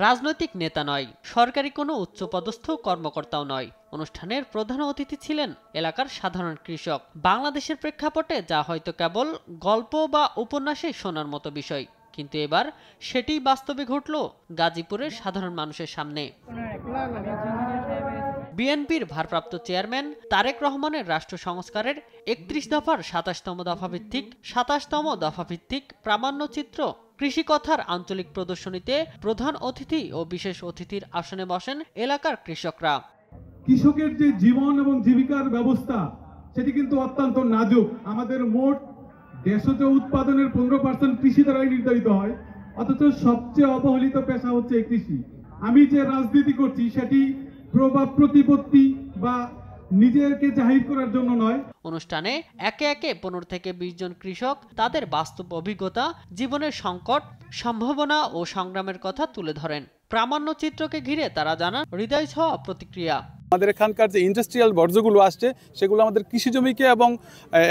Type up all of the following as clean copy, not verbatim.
রাজনৈতিক নেতা নয়, সরকারি কোনো উচ্চপদস্থ কর্মকর্তাও নয়। অনুষ্ঠানের প্রধান অতিথি ছিলেন এলাকার সাধারণ কৃষক। বাংলাদেশের প্রেক্ষাপটে যা হয়তো কেবল গল্প বা উপন্যাসে শোনার মতো বিষয়, কিন্তু এবার সেটিই বাস্তবে ঘটল গাজীপুরের সাধারণ মানুষের সামনে। বিএনপির ভারপ্রাপ্ত চেয়ারম্যান তারেক রহমানের রাষ্ট্র সংস্কারের ৩১ দফার ২৭তম দফাভিত্তিক প্রামাণ্যচিত্র কৃষিকথার আঞ্চলিক প্রদর্শনীতে প্রধান অতিথি ও বিশেষ অতিথির আসনে বসেন এলাকার কৃষকরা। কৃষকের যে জীবন এবং জীবিকার ব্যবস্থা সেটি কিন্তু অত্যন্ত নাজুক। আমাদের মোট দেশজ উৎপাদনের 15% কৃষি দ্বারাই নির্ধারিত হয়, অথচ সবচেয়ে অবহেলিত পেশা হচ্ছে এই কৃষি। আমি যে রাজনীতি করছি সেটি প্রভাব প্রতিপত্তি বা নিজেকে জাহির করার জন্য নয়। অনুষ্ঠানে একে একে 15 থেকে 20 জন কৃষক তাদের বাস্তব অভিজ্ঞতা, জীবনের সংকট, সম্ভাবনা ও সংগ্রামের কথা তুলে ধরেন। প্রামাণ্যচিত্রকে ঘিরে তারা জানান হৃদয় ছোঁয়া প্রতিক্রিয়া। আমাদের এখানকার যে ইন্ডাস্ট্রিয়াল বর্জ্যগুলো আসছে সেগুলো আমাদের কৃষি জমিকে এবং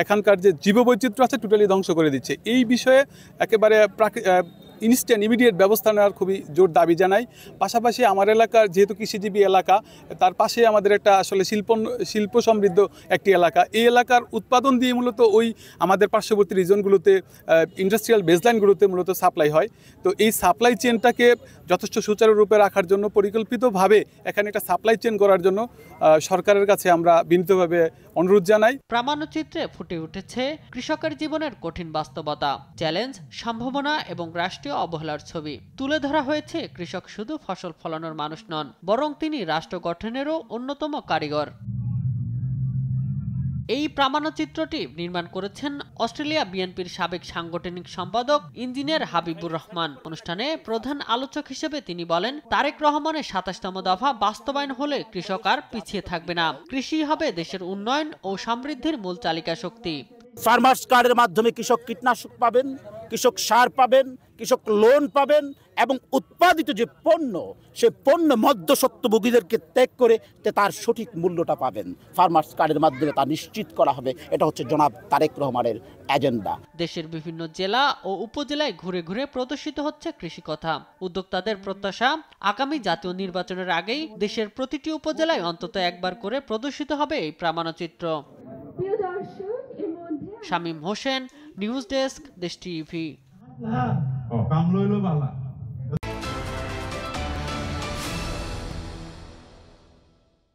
এখানকার যে জীববৈচিত্র্য আছে টোটালি ধ্বংস করে দিচ্ছে। এই বিষয়ে একেবারে ইনস্ট্যান্ট ইমিডিয়েট ব্যবস্থা নেওয়ার খুবই জোর দাবি জানাই। পাশাপাশি আমার এলাকার যেহেতু কৃষিজীবী এলাকা, তার পাশে আমাদের একটা আসলে শিল্প সমৃদ্ধ একটি এলাকা। এই এলাকার উৎপাদন দিয়ে মূলত ওই আমাদের পার্শ্ববর্তী রিজনগুলোতে ইন্ডাস্ট্রিয়াল বেসলাইনগুলোতে মূলত সাপ্লাই হয়। তো এই সাপ্লাই চেনটাকে যথেষ্ট সুচারুরূপে রাখার জন্য পরিকল্পিতভাবে এখানে একটা সাপ্লাই চেন করার জন্য সরকারের কাছে আমরা বিনীতভাবে অনুরোধ জানাই। প্রামাণ্যচিত্রে ফুটে উঠেছে কৃষকের জীবনের কঠিন বাস্তবতা, চ্যালেঞ্জ, সম্ভাবনা এবং রাষ্ট্রীয় অবহেলার ছবি। তুলে ধরা হয়েছে কৃষক শুধু ফসল ফলানোর মানুষ নন, বরং তিনি রাষ্ট্র গঠনেরও অন্যতম কারিগর। এই প্রামাণ্যচিত্রটি নির্মাণ করেছেন অস্ট্রেলিয়া বিএনপির সাবেক সাংগঠনিক সম্পাদক ইঞ্জিনিয়ার হাবিবুর রহমান। অনুষ্ঠানে প্রধান আলোচক হিসেবে তিনি বলেন, তারেক রহমানের ২৭তম দফা বাস্তবায়ন হলে কৃষক আর পিছিয়ে থাকবে না। কৃষি হবে দেশের উন্নয়ন ও সমৃদ্ধির মূল চালিকা শক্তি। ফার্মার্স কার্ডের মাধ্যমে কৃষক কীটনাশক পাবেন, কৃষক সার পাবেন, কৃষক লোন পাবেন এবং উৎপাদিত যে পণ্য, সে পণ্য মধ্যস্বত্বভোগীদেরকে ত্যাগ করে তার সঠিক মূল্যটা পাবেন। ফার্মার্স কার্ডের মাধ্যমে তা নিশ্চিত করা হবে। এটা হচ্ছে জনাব তারেক রহমানের এজেন্ডা। দেশের বিভিন্ন জেলা ও উপজেলায় ঘুরে ঘুরে প্রদর্শিত হচ্ছে কৃষিকথা। উদ্যোক্তাদের প্রত্যাশা, আগামী জাতীয় নির্বাচনের আগেই দেশের প্রতিটি উপজেলায় অন্তত একবার করে প্রদর্শিত হবে এই প্রামাণ্যচিত্র। শামীম হোসেন, নিউজ ডেস্ক, দেশ টিভি।